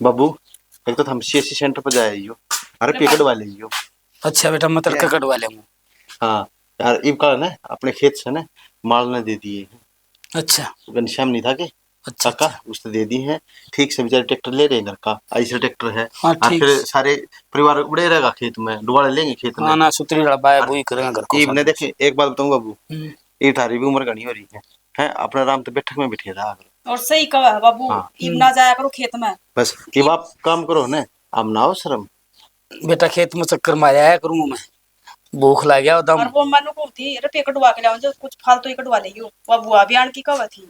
बाबू एक तो हम सीएससी सेंटर पर जाए यो, अरे पे कटवा ले यो। अच्छा बेटा मैं तड़का कटवा लेंगे। हाँ यार इब का ना अपने खेत से ना माल ने दे दिए हैं। अच्छा घनश्याम नहीं था के अच्छा काका अच्छा। उसने दे दी है। ठीक से बेचारे ट्रैक्टर ले रहे हैं घर का, ऐसा ट्रैक्टर है। हाँ और ठीक। फिर सारे परिवार उड़े रहेगा खेत में, डुबाड़े लेंगे खेत में। हाँ ना सुतरी लड़ाया वही करेंगे घर को ईब ने साथ। देखे एक बात बताऊं बाबू, ये थारी भी उम्र घनी हो रही है अपना राम तो बैठक में बैठे था। और सही कहा है बाबू, हाँ। इब ना जाया करो खेत में। बस कि आप काम करो ना, अब ना हो शर्म। बेटा खेत में चक्कर मारे आया करूँ मैं, भूख लग गया दम। और वो मनु को थी रुपये कटवा के लाओ, जो कुछ फालतू ही कटवा लेगी वो बुआ भी आन की कवा थी।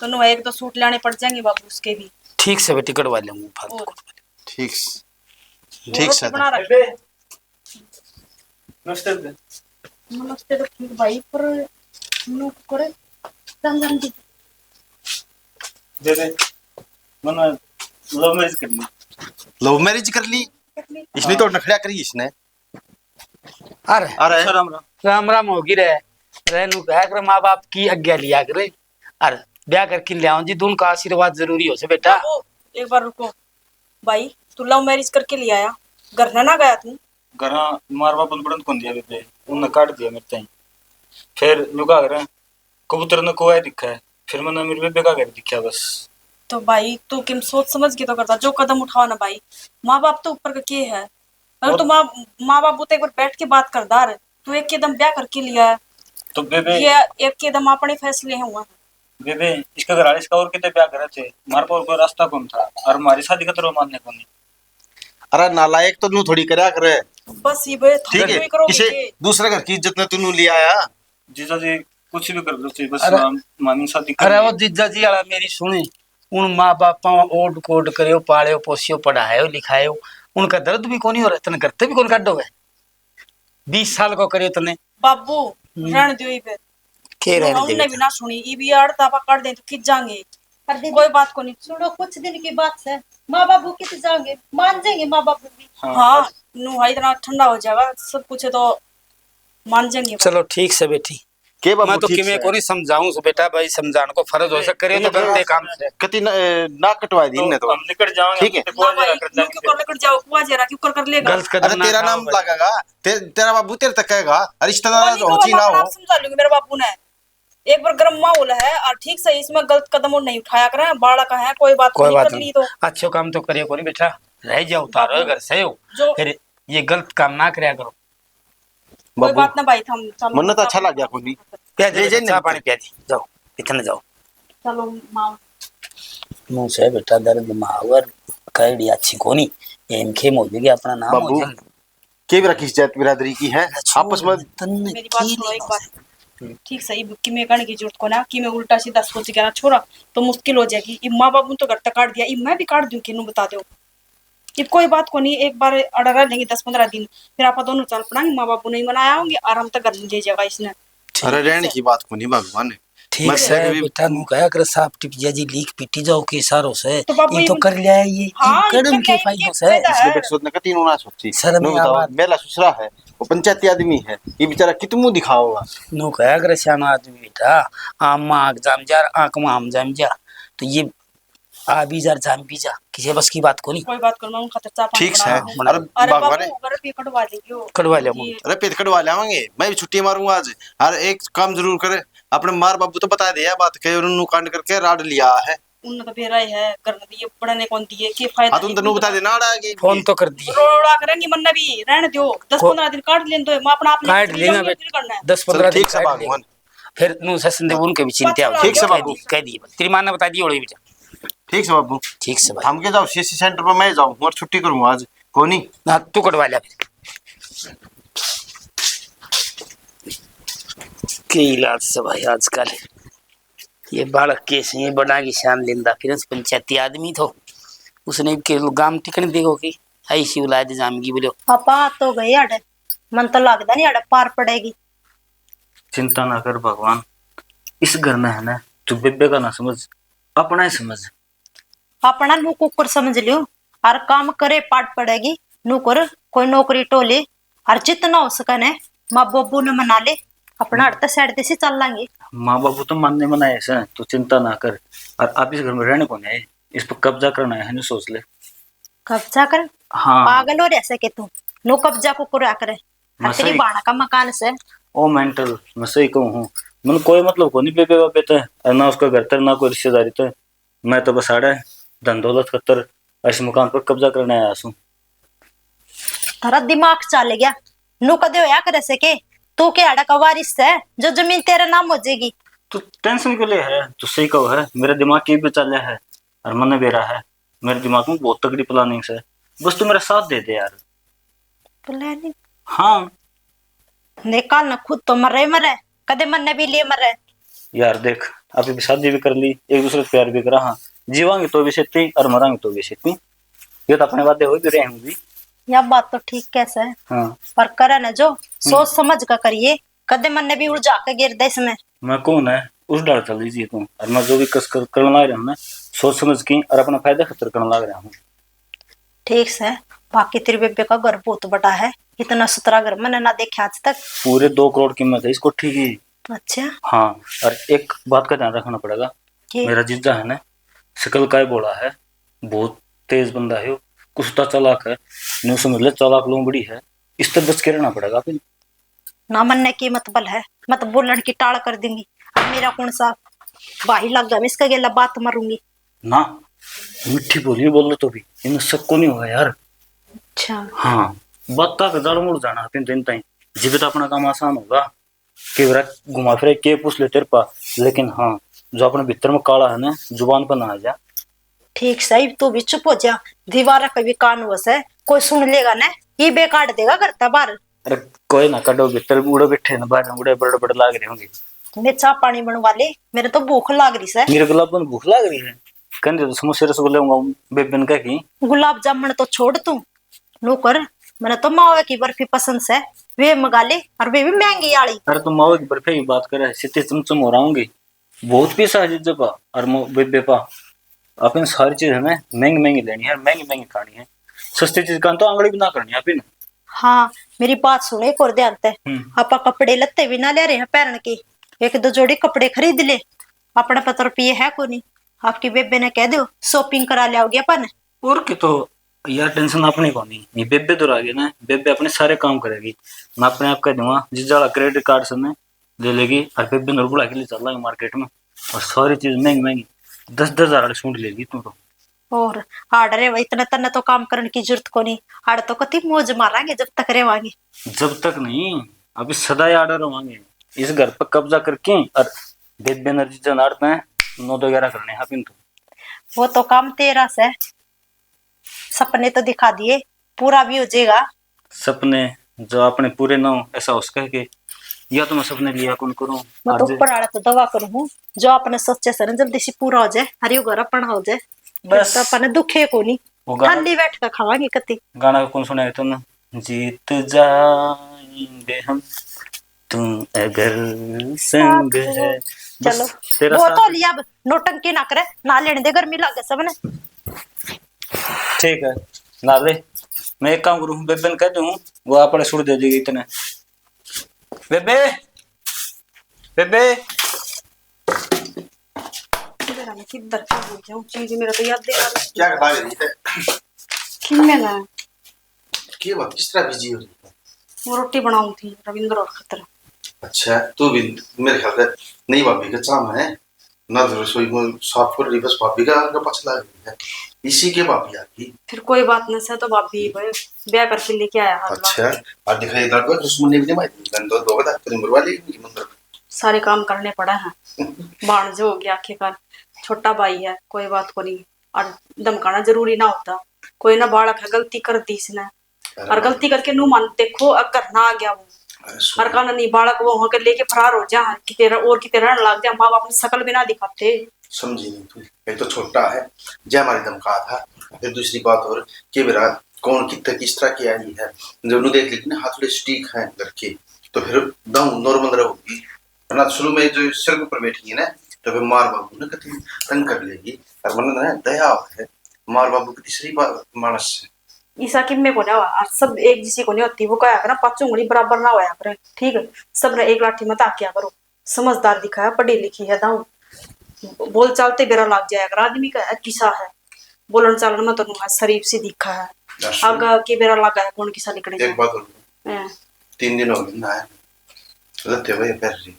तो नो एक तो सूट लाने पड़ जाएंगे बाबू उसके भी। ठीक से बेटी कटवा लेंगे फालतू। ठीक ठीक से बना रखे। नमस्ते नमस्ते तो ठीक भाई, पर नो करे राम राम जी दे दे मना लव मैरिज कर ली। लव मैरिज कर ली इसने तो नखड़ा करी इसने। अरे अरे राम राम। राम राम होगी रे रहनु कहा कर माँ बाप की आज्ञा लिया करे। अरे ब्याह करके ले आओ जी, दोनों का आशीर्वाद जरूरी हो से बेटा। बाबू एक बार रुको भाई, तू लव मैरिज करके ले आया, घर ना गया तू? घर मार बाप बुलंद कौन दिया बेटे, उन्होंने काट दिया मेरे ताई। फिर नुका कर कबूतर ने कोई दिखा है, फिर मैंने मेरे बेबे का घर दिखा बस। तो भाई तू किम सोच समझ के तो करता, जो कदम उठाओ ना भाई, माँ बाप तो ऊपर का के है। अगर तू माँ बाप तो एक बार बैठ के बात कर दार, तू एक कदम ब्याह करके लिया है तो बेबे ये एक कदम अपने फैसले हैं हुआ। बेबे इसका घर इसका और कितने प्यार करे थे, मारे को और कोई रास्ता कौन था और हमारी शादी का तो मानने को नहीं। अरे नालायक तो नू थोड़ी करा करे। बस ये भाई ठीक है किसे दूसरे घर की इज्जत ने तू लिया आया। जीजा जी कुछ भी कर दो चाहिए बस अरे मामी शादी कर। अरे वो जीजा जी वाला मेरी सुनी, उन माँ बापा ओड कोड करे पाले पोसियो पढ़ायो लिखायो, उनका दर्द भी कोनी हो रहा तने करते भी कौन काटो है। 20 साल को करियो तने बाबू रहने दो ये के रहने हमने दे भी ना सुनी, ये भी अड़ता पकड़ दे तो खिंच जाएंगे। कोई बात को नहीं सुनो, कुछ दिन की बात है, माँ बाबू कित जाएंगे, मान जाएंगे माँ बाबू भी। हाँ नू भाई इतना ठंडा हो जाएगा सब कुछ है तो मान जाएंगे। चलो ठीक से बेटी, के बाबू मैं तो ठीक किमे से को नहीं समझाऊं से बेटा, भाई समझाने को फर्ज हो सके करे तो करते काम से कति ना कटवा दी ने तो हम निकट जाओगे ठीक है। ना भाई क्यों कर लेकर जाओ, कुआ जरा क्यों कर लेगा। गलत अरे कदम तेरा ना नाम खाओ लगेगा, तेरा बाबू तेरे तक कहेगा रिश्तेदार वाली को होची ना हम हो। आप समझा लूंगी मेरे बापू ने, एक बार गर्म माहौल है और ठीक सही इसमें गलत कदम और नहीं उठाया करें, बाड़ा का है कोई बात नहीं कर ली तो अच्छो काम तो करियो कोनी बेटा, रह जाओ तारो घर से हो जो फिर ये गलत काम ना करया करो। कोई बात ना भाई, हम चलो मन तो अच्छा लग गया कोनी प्या ले दे जे चाय पानी पिया दी, जाओ इतने जाओ। चलो माँ मुंह से बेटा दर्द मावर कैडी अच्छी कोनी एम खे हो जाएगी अपना नाम हो बाबू जाएगा। के भी रखी जात बिरादरी की है आपस में। मेरी बात सुनो एक बार, ठीक सही कि मैं करने की जरूरत को ना कि मैं उल्टा सीधा सोच के ना छोड़ा तो मुश्किल हो जाएगी। इब माँ बाबू तो घर तक काट दिया, इब मैं भी काट दूं कि बता दो। इब कोई बात को नहीं, एक बार अड़गा लेंगे 10-15 दिन, फिर आप दोनों चल पड़ेंगे। माँ बाबू नहीं मनाया होंगे और हम तक घर ले जाएगा इसने। अरे रहने की बात को नहीं भगवान ठीक से बेटा नु कहा कर साफ टिपिया जी लीक पीटी जाओ के इशारों से ये तो कर लिया है ये कदम के फायदों से इसके बेट सोचने का तीनों ना सोची शर्म नो की बताओ बात। मेला ससुरा है वो पंचायती आदमी है, ये बेचारा कितमु दिखाओगा। नु कहा कर श्यामा आदमी बेटा आम आग जाम जा आंख में आम जाम जा, तो ये आ भी जा जाम भी जा किसी बस की बात को नहीं। कोई बात कर मैं खतर चा पानी ठीक से बना। अरे बाबू अगर पे कटवा देगी कटवा ले अरे पेट कटवा लाएंगे, मैं भी छुट्टी मारूंगा आज। हर एक काम जरूर करे, अपने मार बाबू तो बता दिया बात के उन्होंने कांड करके राड लिया है। उन तो बेरा है करने दिए पढ़ने कौन दिए के फायदा। हां तुम तो बता देना आड़ागी फोन तो कर दिए रोड़ा करेंगे मन भी रहने दो 10-15 दिन काट लें तो मैं अपना आप काट लेना बेटा 10-15 दिन ठीक से भगवान फिर नु से संदेह उनके भी चिंता हो। ठीक से बाबू कह दी तेरी मां ने बता दी ओड़ी बेटा। ठीक से बाबू ठीक से भाई हम के जाओ सीएससी सेंटर पर मैं जाऊं और छुट्टी करूंगा आज कोनी ना तू कटवा ले फिर के इलाज से भाई आजकल ये बालक केस ये बड़ा की शान लेंदा फिर पंचायती आदमी तो उसने के गांव टिकन देखो कि ऐसी औलाद जामगी बोलो पापा तो गई अड़े, मन तो लगता नहीं अड़े पार पड़ेगी। चिंता ना कर भगवान, इस घर में है ना तू बेबे का ना समझ अपना ही समझ। अपना नू कुकर समझ लियो और काम करे पाट पड़ेगी नू कर कोई नौकरी टोले और जितना हो सके ने माँ बाबू ने मना ले अपना अड़ता साइड से चल लेंगे। माँ बाबू तो मानने मनाए ऐसा, तू चिंता ना कर। और आप इस घर में रहने को नहीं, इस पर कब्जा करना है ना सोच ले। कब्जा कर? हाँ पागल हो रहा है के तू? नो कब्जा को करा करे मैं तेरी सही बाणा का मकान से। ओ मेंटल मैं सही कहूँ हूँ। मन कोई मतलब को नहीं बेबे बाबे तो और ना उसका घर तर ना कोई रिश्तेदारी तो। मैं तो बस आड़ा धन दौलत खतर इस मकान पर कब्जा करने आया हूँ। तेरा दिमाग चले गया। नो कदे होया करे से के तू के आड़ा का वारिस है जो जमीन तेरा नाम हो जाएगी। तो टेंशन क्यों ले है? तो सही कहो है मेरा दिमाग की भी चल है और मन भी रहा है। मेरे दिमाग में बहुत तगड़ी प्लानिंग है। बस तू मेरा साथ दे दे यार। प्लानिंग? हाँ निकाल ना खुद तो मरे मरे कदे मन ने भी ले मरे। यार देख अभी भी शादी भी कर ली एक दूसरे से प्यार भी करा। हाँ जीवांगे तो भी सेती और मरांगे तो भी सेती। ये तो अपने वादे हो भी रहे होंगे। यह बात तो ठीक कैसे है हाँ पर करे ना जो सोच समझ कर करिए कदे मन ने भी उड़ जाके गिर दे इसमें। मैं कौन है उस डाल चल दीजिए तुम और मैं जो भी कस करने लग रहा हूँ ना सोच समझ के और अपना फायदा खतर करने लग रहा हूँ। ठीक से बाकी तेरे बेबे का घर बहुत बड़ा है इतना सुथरा घर मैंने ना देखा आज तक। पूरे 2 करोड़ कीमत है इस कोठी की। अच्छा हाँ और एक बात का ध्यान रखना पड़ेगा। कि मेरा जीजा है ना शकल का बोला है बहुत तेज बंदा है वो कुछ तो चालाक है न्यू समझ ले चालाक लोग बड़ी है इस तरह बच के रहना पड़ेगा अपन। ना मनने की मत बल है मत बोलन की टाल कर देंगी। अब मेरा कौन सा भाई लग गया मैं इसका गेला बात मारूंगी। ना मिठी बोली बोल लो तो भी इन्हें सबको नहीं होगा यार। अच्छा हाँ बात तक जड़ मुड़ जाना अपन दिन ताई जीवे तो अपना काम आसान होगा कि घुमा फिर के पूछ ले तेरे पास। लेकिन हाँ जो अपने भीतर में काला है ना जुबान पर ना आ जा। ठीक सही तू भी चुप हो जा। दीवार कभी कान वस है कोई सुन लेगा ना ये बेकाट देगा करता बार। अरे कोई ना कटो भीतर उड़े बैठे ना बाहर उड़े बड़े बड़े लाग रहे होंगे। मैं चाह पानी बनवा ले मेरे तो भूख लाग रही है। मेरे गुलाब को भूख लग रही है कहने तो समोसे रसगुल्ले बेबन का की। गुलाब जामुन तो छोड़ तू नो कर मैंने तो मावे की बर्फी पसंद है वे मंगा ले और वे भी महंगी आली। अरे तुम मावे की बर्फी की बात करे सीधे चमचम हो रहा होंगे बहुत पैसा है जीजे पा और बेबे पा। अपन सारी चीज हमें महंगी महंगी लेनी है महंगी महंगी खानी है सस्ती चीज का तो आंगड़ी भी ना करनी है अपन। हाँ मेरी बात सुनो एक और ध्यान से आपा कपड़े लत्ते भी ना ले रहे हैं पहन के एक दो जोड़ी कपड़े खरीद ले अपने 50 रुपये है को नहीं। आपकी बेबे ने कह दो शॉपिंग करा लियाओगे अपन। और के तो यार टेंशन अपने को नहीं बेबे दूर आ गई ना बेबे अपने सारे काम करेगी मैं अपने आप का दूंगा जिस क्रेडिट कार्ड से मैं ले लेगी और बेबे ने बुला के लिए चल रहा मार्केट में और सारी चीज महंगी महंगी 10-10 हजार वाली सूट लेगी तू तो। और आड़ रे वही इतना तन्ने तो काम करने की जरूरत को नहीं आड़ तो कति मौज मारांगे जब तक रेवांगे। जब तक नहीं अभी सदा ही आर्डर रहोगे इस घर पर कब्जा करके और बेबे एनर्जी जनाड़ते हैं 9-11 करने हैं अपन तो। वो तो काम तेरा से सपने तो दिखा दिए पूरा भी हो जाएगा। सपने जो अपने पूरे ना हो ऐसा हो सके कि या तो मैं सपने लिया कौन करूं मैं तो ऊपर आड़ा तो दवा करूँ जो अपने सोचे से ना जल्दी से पूरा हो जाए हरी घर अपना हो जाए बस तो अपने दुखे को नहीं ठंडी बैठ कर खावांगे कति। गाना कौन सुनाया तुमने जीत जाएंगे हम तुम अगर संग है। चलो तेरा वो साथ तो लिया अब नोटंकी ना करे ना लेने दे गर्मी लगे सबने। ठीक है ना ले मैं एक काम करूँ बेबे कह दूँ वो अपने सुर दे देगी इतने। बेबे बेबे किधर भूल जाऊं चीज मेरा तो याद दे क्या बता रही है किनमें ना की बात किस तरह बिजी हो रही है? वो रोटी बनाऊं थी रविंद्र और खतर। अच्छा तू भी मेरे ख्याल से नई भाभी का चाम है ना रसोई में साफ कर रही बस भाभी का पछला रही है इसी के भाभी आती। फिर कोई बात नहीं से तो भाभी ब्याह करके लेके आया हाथ अच्छा आज दिखाई दर्द को दुश्मन ने भी नहीं मारी गंदो दो बता तेरी मरवाली मंदिर सारे काम करने पड़ा है भाणजे हो गया आखिरकार छोटा भाई है कोई बात को नहीं और धमकाना जरूरी ना होता कोई ना बालक है गलती कर दी इसने और गलती करके नू मान देखो अगर ना आ गया वो और कहना नहीं बालक वो होकर लेके फरार हो जा कि तेरा और कि तेरा लग जा माँ बाप अपनी शकल भी ना दिखाते। समझी नहीं तू एक तो छोटा है जय हमारी धमका था फिर दूसरी बात और कि मेरा कौन कितना किस तरह की आई है जब नू देख लेकिन हाथ थोड़े स्टीक है घर के तो फिर दम नॉर्मल रहेगी ना शुरू में जो सिर के ऊपर बैठी है ना तो फिर मार बाबू ने कति तंग कर लेगी और मन ना दया है मार बाबू की तीसरी मानस है ईसा कि में को ना और सब एक जैसी को नहीं होती वो कहा करा पांचों उंगली बराबर ना होया करे ठीक है सब ने एक लाठी मत आकिया करो समझदार दिखाया पढ़ी लिखी है दाऊ बोल चालते बेरा लग जाएगा आदमी का किसा है बोलन चालन में तो नुहा शरीफ सी दिखा है आगा के बेरा लगा है कौन की साली कड़े एक बात बोलूं, 3 दिन हो गए ना आए लते हुए पैर रही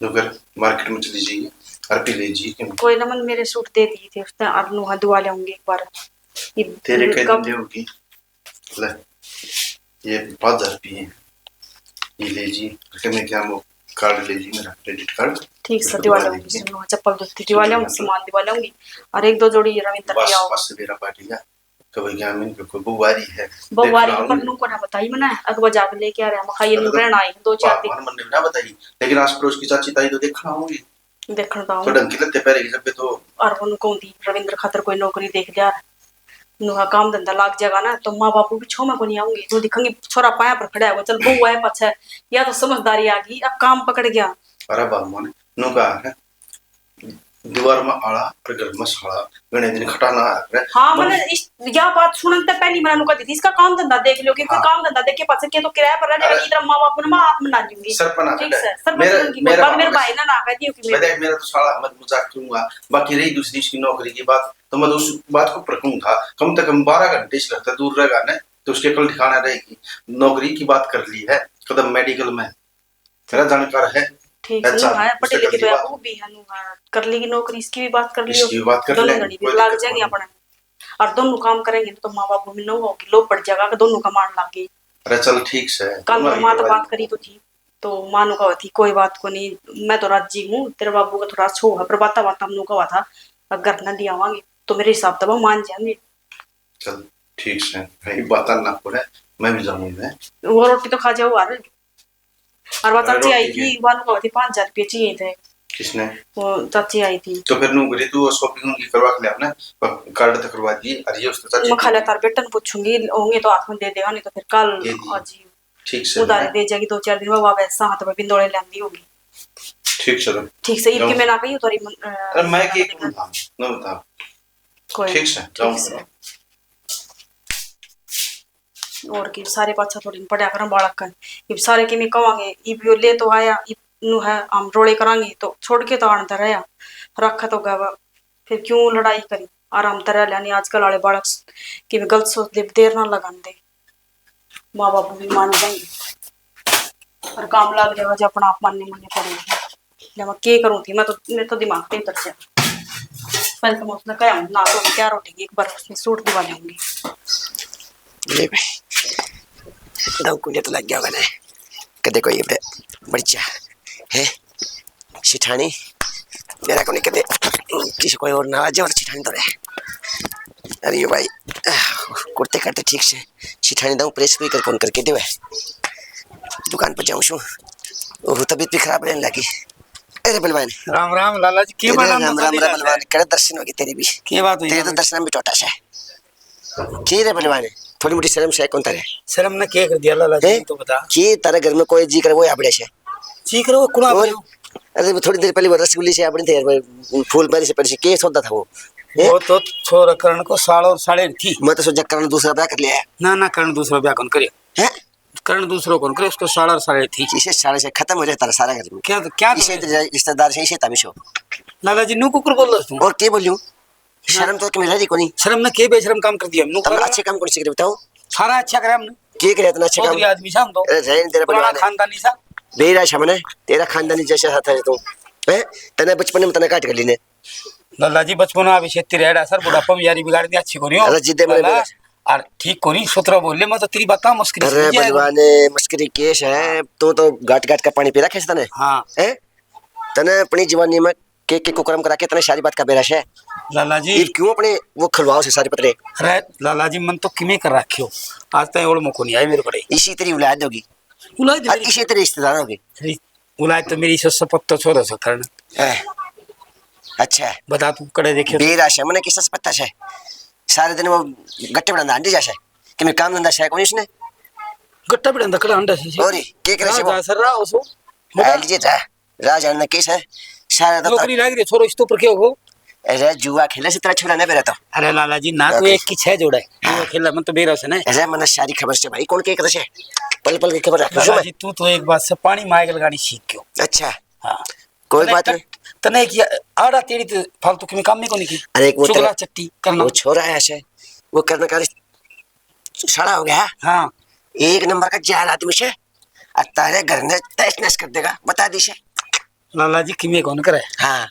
दोगर मार्केट में चली जाइए और पी लीजिए कि कोई ना मन मेरे सूट दे दिए थे उसने और नुहा दुआ लाऊंगी एक बार तेरे कह दिन होगी ले ये 5,000 रुपये ये लीजिए कि मैं क्या वो कार्ड लीजिए मेरा क्रेडिट कार्ड ठीक से दिवा लाऊंगी नुहा चप्पल जूती दिवा लाऊंगी सामान दिवा लाऊंगी और 1-2 जोड़ी रविंदर बस के आओ बस मेरा पार्टी का कभी क्या मैं कोई बुवारी है बवारी पर नु को ना बताई मना अगवा जाके लेके आ रहा मखा ये नु रहना आई 2-4 दिन मन ने ना बताई लेकिन आस पड़ोस की चाची ताई तो देखना होगी देखण दाओ तो ढंग की लते पैर जब पे तो और वो कौन थी रविंद्र खातर कोई नौकरी देख लिया नुहा काम धंधा लाग जाएगा ना तो माँ बापू भी छो में को नहीं आऊंगी तो दिखेंगे छोरा पाया पर खड़ा है चल बहू है पछे या तो समझदारी आ गई अब काम पकड़ गया अरे बाबू ने नो कहा है दीवार में आड़ा और घर में साड़ा गणे दिन खटाना है हाँ मैंने यह बात सुनते पहली मैंने नुका दी थी इसका काम धंधा देख लो कि कोई काम धंधा देख के पास के तो किराया पर रहने इधर माँ बापू ने माँ आप मना लूंगी सरपना ठीक है सरपंच मेरे भाई ना कह दियो कि मेरा तो साला मत मजाक करूंगा बाकी रही दूसरी इसकी नौकरी की बात तो मैं उस बात को परखूंगा कम से कम 12 घंटे से घर से दूर रहेगा ना तो उसके कल ठिकाना रहेगी नौकरी की बात कर ली है कदम मेडिकल में तेरा जानकार है ठीक है पढ़े लिखे तो वो भी है नु कर लेगी नौकरी इसकी भी बात कर लियो इसकी बात कर ले लग जाएंगे अपने और दोनों काम करेंगे तो माँ बाप में न होगी लो पड़ जाएगा कि दोनों का मान लागे अरे चल ठीक से कल माँ तो बात करी तो थी तो मानो का थी कोई बात को नहीं मैं तो राजी हूँ तेरे बाबू का थोड़ा छो है पर बाता बाता हम लोग का था अगर न दिया आवांगे तो मेरे हिसाब से वो मान जाएंगे चल ठीक से भाई बात ना पड़े मैं भी जाऊंगा वो रोटी तो खा जाओ यार और वो चाची आई थी वालों का थी 5,000 रुपये चाहिए थे किसने वो चाची आई थी तो फिर नौकरी तू शॉपिंग की करवा के ले आपने कार्ड तक करवा दी अरे उसने चाची मैं खाला तार बेटन पूछूंगी होंगे तो हाथ में दे देगा नहीं तो फिर कल आज ठीक से उधारी दे जाएगी 2-4 दिन में वापस हाथ में बिंदोड़े लेंदी होगी ठीक चलो ठीक से इनके मैं ना कही तोरी अरे मैं की ना बता कोई ठीक से जाऊंगा और की सारे पाछा थोड़ी पढ़ा कर बालक का ये सारे के मैं कवांगे ये भी ले तो आया नु है हम रोड़े करांगे तो छोड़ के तो आनता रहा रखा तो गवा फिर क्यों लड़ाई करी आराम तरह लेनी आजकल वाले बालक की भी गलत सोच दे देर ना लगान दे माँ बाप भी मान जाएंगे और काम लग जाएगा जो अपना आप मानने पड़ेगा मैं क्या करूँ थी मैं तो मेरे तो दिमाग पे उतर जाए पहले तो मैं उसने कहा ना तो क्या रोटी एक बार उसमें सूट दिवा लेंगी ले भाई दाऊ कुंडे तो लग गया होगा ना कदे कोई बढ़िया है शिठानी मेरा को नहीं कदे किसी कोई और ना आ जाए और शिठानी तो रहे अरे भाई कुर्ते काटते ठीक से शिठानी दाऊ प्रेस भी कर कौन करके दे दुकान पर जाऊँ शू वो तबीयत भी खराब रहने लगी अरे बलवान राम राम लाला जी के बना राम राम बलवान करे दर्शन होगी तेरी भी के बात हुई तेरे तो दर्शन में छोटा सा की रे बलवान थोड़ी मोटी शर्म से कौन तारे शर्म ने के कर दिया लाला जी तो बता की तारे घर में कोई जी करे वो आबड़े से जी करो कुड़ा अरे थोड़ी देर पहले वो रसगुल्ली से आबड़ी थे फूल बारी से पड़ी के सौदा था वो तो छोरा करण को साल और साढ़े थी मैं तो सोचा करण दूसरा ब्याह कर लिया ना करण दूसरा ब्याह कौन करे है करण दूसरो कौन करे उसको साल और साढ़े थी इसे साढ़े से खत्म हो जाता सारा घर में क्या इसे रिश्तेदार से इसे तमिशो लाला जी नु कुकर बोल रहा तू और के बोलियो शर्म तो के मिला जी कोनी शर्म ने के बेशरम काम कर दिया नु तुम अच्छे काम कौन सीख बताओ सारा अच्छा करे हमने के करे इतना अच्छा काम आदमी शाम तो रहन तेरा पुराना परिवार खानदानी सा बेरा शमने तेरा खानदानी जैसा साथ है तू हैं तने बचपन में तने काट कर लीने लाला जी बचपन में अभी खेती रेड़ा सर बुढ़ापा में यारी बिगाड़ दी अच्छी कोनी हो अरे जिद्दे में और ठीक कोनी सूत्र बोले मैं तो तेरी बात मस्करी अरे बलवाने मस्करी केस है तो गाट गाट का पानी पी रखा है तने हां हैं तने अपनी जवानी में के कुकरम करा के तने सारी बात का बेराश है लाला जी ये क्यों अपने वो खलवाओ से सारे पतरे अरे लाला जी मन तो किमे कर रखियो आज तक ओड़ मको नहीं आई मेरे बड़े इसी तेरी औलाद होगी उलाद और इसी तेरे रिश्तेदार होगी उलाद तो मेरी सस पत्ता छोरा सा करना अच्छा बता तू कड़े देखे बेराश है मने किसस पत्ता है सारे दिन वो गट्टे बना अंडे जाशे कि मैं काम धंधा है कोनी इसने गट्टा बड़ा अंडा अंडा से और के करे से वो सर रहा उसो आयल जी था राजा ने केस है सारा तो नौकरी लाग रही छोरो इस तो पर क्या हो अरे जुआ खेले से तेरा छोरा नहीं बेरा तो अरे लाला जी ना तो एक की छह जोड़ा है वो खेला मन तो बेरा से ना अरे मन सारी खबर से भाई कौन के करे से पल पल की खबर रख लाला जी तू तो एक बात से पानी मांग लगानी सीख क्यों अच्छा हां कोई बात नहीं। तने की आड़ा तेरी तो फालतू की काम में को नहीं की। अरे एक वो चुगला चट्टी करना। वो छोरा है ऐसे, वो करने का साड़ा हो गया। हाँ एक नंबर का जाल आदमी से, और तारे घर में तहस नहस कर देगा, बता दी से। लाला जी किमे कौन करे। हाँ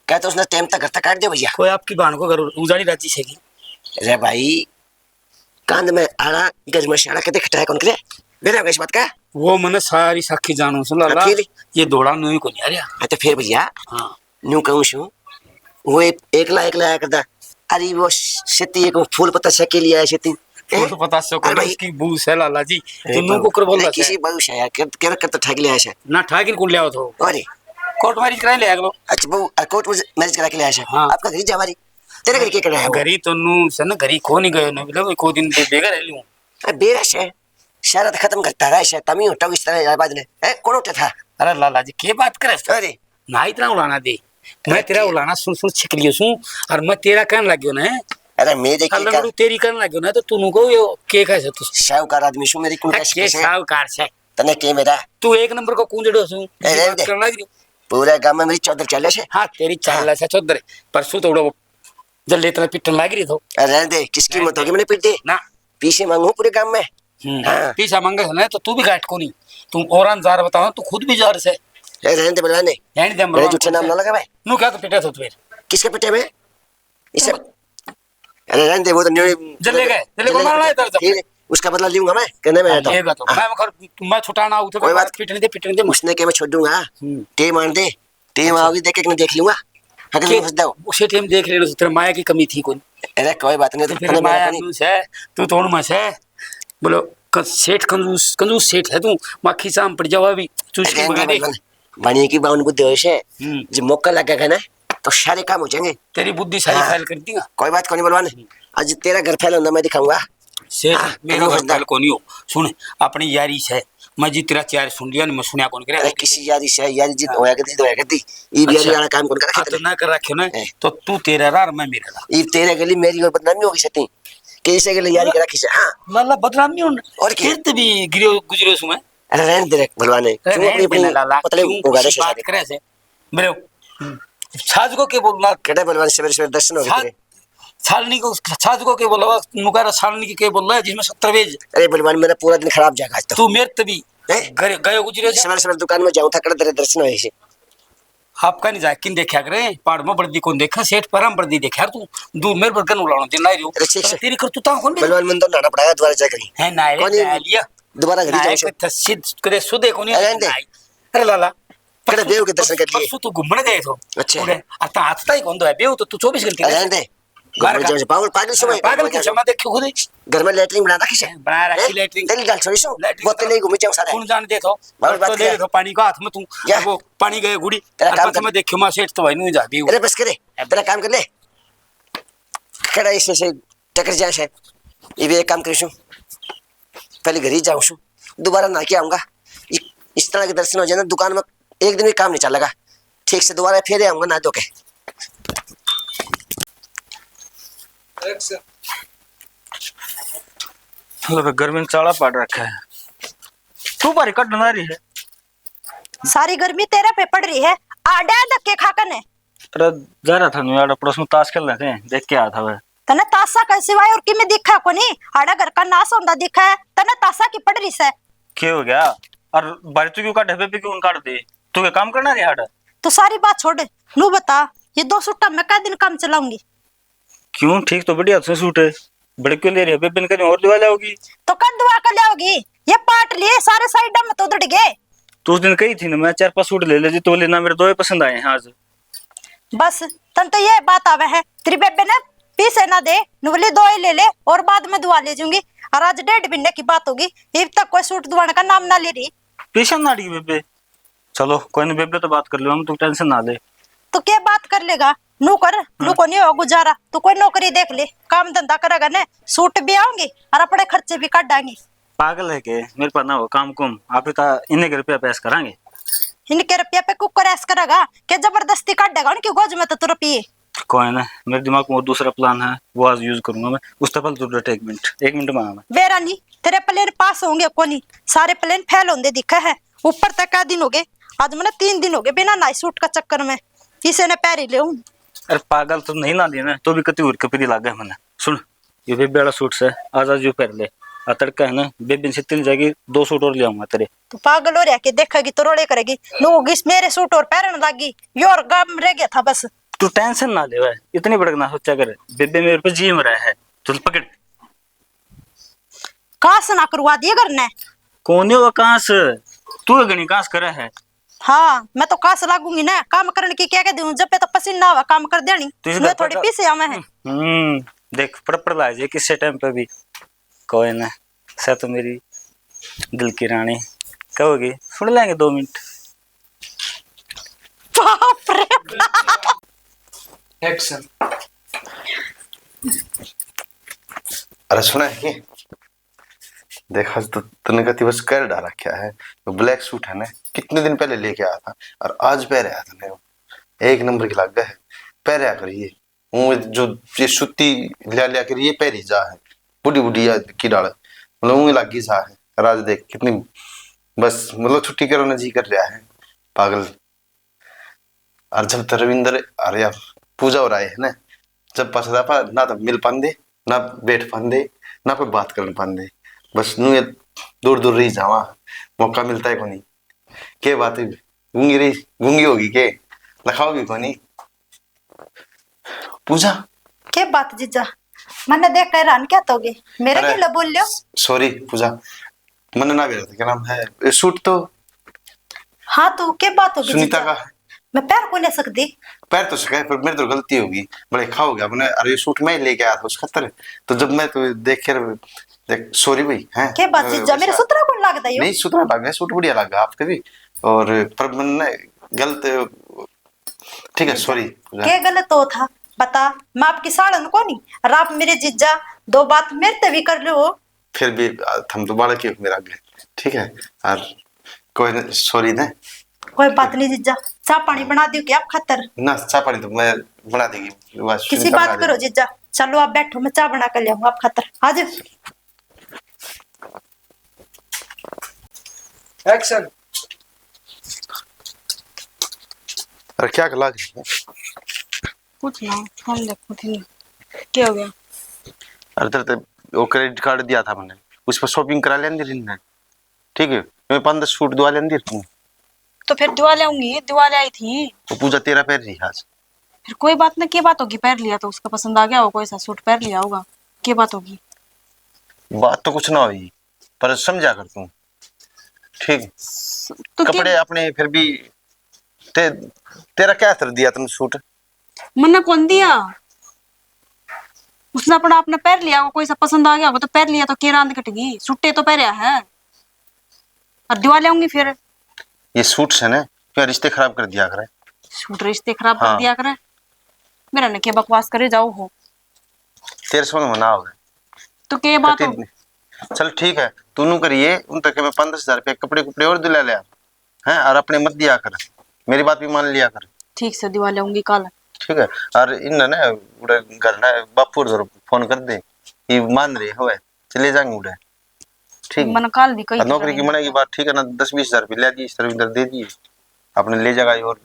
क्या तो उसने टाइम तक घर तक काट दिया भैया। कोई आपकी बहन को घर उजाड़ी राजी से की। अरे भाई कांद में आड़ा गज में शाड़ा कहते खटाया कौन करे, बेरा इस बात का। वो मैंने सारी साखी जानो सुन लाला, फिर? ये दौड़ा नहीं को नहीं आ रहा। हाँ तो फिर भैया हाँ न्यू कहूँ शू, वो एकला आया करता। अरे वो शेती एक फूल पत्ता सके लिया है शेती। वो तो पता से अरे भाई, उसकी बूस है लाला जी। अरे तुम को कर बोल नहीं, रहा किसी भविष्य है क्या करता ठग लिया है। ना ठाकिन कुल ले आओ तो अरे कोर्ट मैरिज करा ले आगलो। अच्छा बहु कोर्ट में मैरिज करा के लिया है। हाँ। आपका घर जा हमारी, तेरे घर क्या कर रहा है वो? घरी तो नु से ना घरी खो नहीं गयो ना मतलब को दिन बेगा रह लियो। बेरस है शरत खत्म करता रहा है तमी उठा इस तरह बाद ने है कौन उठा था। अरे लाला जी के बात करे अरे ना इतना उड़ाना दे। मैं तेरा उड़ाना सुन सुन छिक लियो सु और मैं तेरा कहने लग गयो ना। अरे मेरे की अल्लाह तेरी करने लग गयो ना तो तू को यो के कैसे तू शाहूकार आदमी सु मेरी कुल के कैसे साहूकार से तने के मेरा तू एक नंबर को कूंजड़ो सु अरे बात करने लग गयो। पूरा गांव में मेरी चौधर चले से। हाँ तेरी चाल से चौधर परसों तो उड़ो जल्दी इतना पिटन लग रही तो। अरे दे किसकी मत होगी मैंने पीट दे ना पीछे मांगू पूरे गांव में। हाँ। पीछा मांगे है ना तो तू भी गाट को नहीं तुम औरान जार बताओ तू खुद भी जार से रहने दे बलवाने यानी दे मेरे झूठे नाम ना लगा भाई। नु क्या तो पिटा तो फिर किसके पिटे में इसे। अरे रहने दे वो तो जल्ले को मारना है तेरे फिर उसका बदला लूंगा मैं कहने में तो। लेगा तो मैं छुटाना उठे कोई बात पिटने दे उसने के मैं छोड़ दूंगा। टेम आन दे टेम आओगी देख के देख लूंगा अगर घुस जाओ उसे टाइम देख ले तेरे माया की कमी थी कोई। अरे कोई बात नहीं फिर माया कंजूस है तू तोड़ मस है बोलो सेठ कंजूस कंजूस सेठ है तू माखी शाम पड़ जावा भी चूस के भगा दे। बनी की बाउन बुद्धि होश है जो मौका लगेगा ना तो सारे काम हो जाएंगे। तेरी बुद्धि सारी फैल कर देगा। कोई बात नहीं बलवान आज तेरा घर फैल होना मैं दिखाऊंगा। सेठ मेरा घर फैल को नहीं हो सुन अपनी यारी से मैं जी तेरा चार सुन लिया मैं सुनिया कौन करे। अरे किसी यारी से यारी जित होया करती ये भी वाला काम कौन कर तो ना कर रखे ना तो तू तेरा रार मैं मेरा रा ये तेरे गली मेरी और बदनामी होगी सकती कैसे गली यारी करा किसे। हाँ लाला बदनामी हो और क्या फिर भी गिरो गुजरो सु मैं। अरे रहने दे बलवान क्यों अपनी अपनी पतले उगाड़े से बात करे से मेरे छाज को के बोलना केड़े बलवान सवेरे सवेरे दर्शन हो गए छालनी को छाज को के बोला मुकारा छालनी की के बोल रहा है जिसमें 70 वेज। अरे बलवान मेरा पूरा दिन खराब जाएगा आज तो। तू मेरे तभी गए गुजरे सवेरे सवेरे दुकान में जाऊं था कर तेरे दर्शन होए से। आपका नहीं जाए किन देखा करे पहाड़ में बर्दी कौन देखा सेठ परम बर्दी देखा यार तू दूर मेरे बर्गन उड़ाना दिन लाई रियो तेरी कर तू ता कौन बलवान मन तो नाना पड़ाया दोबारा जाकर है ना रे लिया दोबारा घर जाऊं तो सिद्ध करे सुदे को नहीं अरे लाला करे देव के दर्शन कर लिए परसों तू घूमने गए तो अच्छा आता आता ही कौन दो है बेव तो तू 24 घंटे रहने दे पागल पागल समय पागल के क्षमा देखो खुद घर में लैट्रिन बना रखी है बना रखी लैट्रिन तेरी गाल छोड़ी सो बोतल ले घूमे जाऊं सारा कौन जान दे तो तो ले तो पानी का हाथ में तू वो पानी गए गुड़ी तेरा काम मैं देखियो मा सेठ तो भाई नु जा भी अरे बस करे तेरा काम कर ले खड़ा ऐसे से टकर जा से ये भी एक काम करिसु पहले घर ही जाऊं सु दोबारा ना के आऊंगा इस तरह के दर्शन हो जाए ना दुकान में एक दिन भी काम नहीं चलेगा ठीक से दोबारा फिर आऊंगा ना दो के। गर्मी में चाड़ा पड़ रखा है तू बारी कट ना रही है सारी गर्मी तेरे पे पड़ रही है आडा धक्के खाकर ने। अरे जा रहा था यार पड़ोस में ताश खेल रहे थे देख के आया था वह तने तासा का सिवाय और किमे दिखा को नहीं आडा घर का नाश होंदा दिखा है तने तासा की पड़ रही से क्या हो गया और बारी तू क्यों काट है पे क्यों काट दे तू क्या काम करना रे हाड़ा तो सारी बात छोड़ नू बता ये 2 सुट्टा मैं का दिन काम चलाऊंगी क्यों ठीक तो बढ़िया से सूट है बड़े क्यों ले रही है बेबन कहीं और दिवा लाओगी तो कद दुआ कर लाओगी ये पाट लिए सारे साइड में तो उधड़ गए तो उस दिन कही थी ना मैं 4-5 सूट ले लेती तो लेना मेरे 2 ही पसंद आए हैं आज बस तन तो ये बात आवे है तेरी बेबे ने पीसे ना दे नुवली 2 ही ले ले और बाद में दुआ ले जाऊंगी और आज 1.5 महीने की बात होगी अब तक कोई सूट दुआने का नाम ना ले रही पेशा ना डी बेबे चलो कोई नहीं बेबे तो बात कर लो हम तू टेंशन ना ले तो क्या बात कर लेगा नू कर नू को नहीं हो गुजारा तो कोई नौकरी देख ले काम धंधा करेगा ना सूट भी आऊंगी और अपने खर्चे भी काट डांगी। पागल है के मेरे पास ना हो काम कुम आप इन्हें के रुपया पैस करांगे इनके रुपया पे कुकर ऐस करेगा क्या जबरदस्ती काट देगा उनकी गोज में तो रुपये कोई ना मेरे दिमाग में दूसरा प्लान है वो आज यूज करूंगा मैं उस तक तो 1 मिनट में आना वेरा नहीं तेरे प्लेन पास होंगे कोनी सारे प्लेन फेल होंगे दिखा है ऊपर तक का दिन हो गए आज मैंने 3 दिन हो गए बिना नाई सूट का चक्कर में, किसी ने पैर ही ले। अरे पागल तुम नहीं ना देना तो भी कति और कपड़ी लाग गया मैंने। सुन ये बेबे वाला सूट से आज आज जो पहन ले, आ तड़का है ना बेबे से तिल जाएगी 2 सूट और ले आऊंगा तेरे। तो पागल हो रहा के देखेगी तो रोड़े करेगी, लोग इस मेरे सूट और पहनने लगी, योर गम रह गया था बस। तू टेंशन ना ले भाई, इतनी बड़क ना सोचा कर, बेबे मेरे पे जी मरा है। चल पकड़। कहाँ से ना करवा दिए करने। कौन है वो कहाँ से? तू गणी कहाँ से करा है? हाँ मैं तो कहाँ से लागूंगी ना, काम करने की क्या कह दूं, जब पे तो पसीना हुआ काम कर देनी, मैं थोड़ी पीछे आवे है। देख पर लाए जे किसी टाइम पे भी कोई ना से तो मेरी दिल की रानी कहोगी, सुन लेंगे 2 मिनट। बाप रे बाप। एक्शन। अरे सुना है कि देखा तो तूने कति बस कर डाला क्या है, वो ब्लैक सूट है ना कितने दिन पहले लेके आया था और आज पहन आया था ना, एक नंबर की लग गया है। पहन आया करिए वो जो ये सुती लिया कर ये पहरी जा है बुढ़ी बुढ़ी की डाल मतलब वो लगी जा है। राज देख कितनी बस मतलब छुट्टी करो ना जी कर रहा है पागल। और जब तो रविंद्र अरे यार पूजा हो रहा है ना, जब पसंद पा ना तो मिल पांदे ना बैठ पांदे ना कोई बात कर पांदे, बस नू दूर दूर रही जावा, मौका मिलता है कोनी के बात है गूंगी रही गूंगी होगी के लखाओगी कोनी। पूजा क्या बात जीजा, मैंने देख कर हैरान क्या तोगे, मेरे के लिए बोल लियो। सॉरी पूजा मन ना भी रहता क्या नाम है ये सूट तो। हाँ तो क्या बात होगी सुनीता जीजा? का है। मैं पैर को ले सकती। पैर तो सका है पर मेरी तो गलती होगी, बड़े खाओ गया मैंने, अरे ये सूट मैं ही लेके आया था उस खतर, तो जब मैं तो देख कर देख सॉरी भाई हैं। क्या बात जीजा, मेरे सुतरा कौन लगता है? नहीं सुथरा लग गया सूट बढ़िया लगा आपके भी, और पर मैंने गलत ठीक है सॉरी। क्या गलत हो था बता, मैं आपकी साड़न को नहीं और आप मेरे जीजा, 2 बात मेरे ते भी कर लो। फिर भी हम तो बालक ही मेरा आगे ठीक है और कोई सॉरी ना। कोई बात नहीं जीजा, चाय पानी बना दियो क्या आप खातर? ना चाय पानी तो मैं बना देगी किसी बात करो जीजा, चलो आप बैठो मैं चाय बना कर ले आऊंगा आप खातर, आ जाओ। एक्शन। अरे क्या लग रही है? कुछ ना हम देखो थी क्या हो गया। अरे तेरे वो क्रेडिट कार्ड दिया था मैंने, उस पर शॉपिंग करा लेंदी रही ठीक है, मैं 5-10 सूट दुआ लेंदी रही। तो फिर दुआ ले आऊंगी, दुआ ले आई थी। तो पूजा तेरा पैर रही आज। फिर कोई बात ना, क्या बात होगी, पैर लिया तो उसका पसंद आ गया होगा, कोई सा सूट पैर लिया होगा, क्या बात होगी? बात तो कुछ ना हुई पर समझा कर तू ठीक। तो कपड़े अपने फिर भी तेरा क्या असर दिया तुमने सूट? मन्ना कौन दिया, उसने अपना पैर लिया होगा, कोई सा पसंद आ गया होगा तो पैर लिया, तो क्या रांद कटेगी, सूटे तो पैर है और दुआ ले आऊंगी। फिर ये सूट से ना क्या रिश्ते खराब कर दिया करे। सूट रिश्ते खराब हाँ। कर दिया करे, मेरा ने क्या बकवास करे जाओ हो, तेरे समझ में ना होगा तो क्या बात हो। चल ठीक है तू नू करिए उन तक मैं 5-10 हजार कपड़े कुपड़े और दिला लिया हैं, और अपने मत दिया कर, मेरी बात भी मान लिया कर। ठीक से दिवा लाऊंगी कल। ठीक है और इन ना उड़े घर ना बापू जरूर फोन कर दे, ये मान रहे हो चले जाएंगे उड़े ठीक। मन काल भी कही नौकरी की मना की बात ठीक है ना, 10-20 हजार रुपये ले दिए रविंद्र दे दिए अपने ले जाएगा और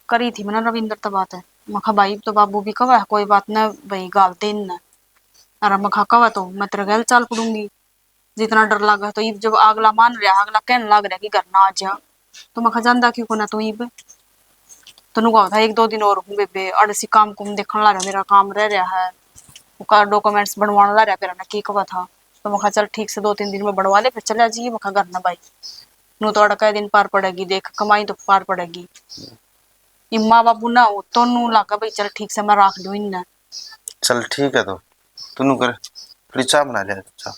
करी थी मैंने रविंद्र तो बात है, मखा भाई तो बाबू भी कवा कोई बात ना भाई गालते न, अरे मखा कवा तो मैं तेरे गैल चाल पड़ूंगी, जितना डर लगा तो जब अगला मान रहा अगला कहने लग रहा कि घर ना आ जा, तो मखा जानदा क्यों को ना तू इब तनु कहा था 1-2 दिन और हूँ बेबे अड़सी काम कुम देखने ला रहा, मेरा काम रह रहा है वो डॉक्यूमेंट्स बनवाने ला रहा फिर ना की कवा था, तो मखा चल ठीक से 2-3 दिन में बनवा ले फिर चले जाइए। मखा घर ना भाई नू तो अड़का दिन पार पड़ेगी, देख कमाई तो पार पड़ेगी, माँ बाबू ना हो तो नू लगा भाई चल ठीक से मैं रख लू इन। चल ठीक है तो तू कर फिर चाय बना ले चाय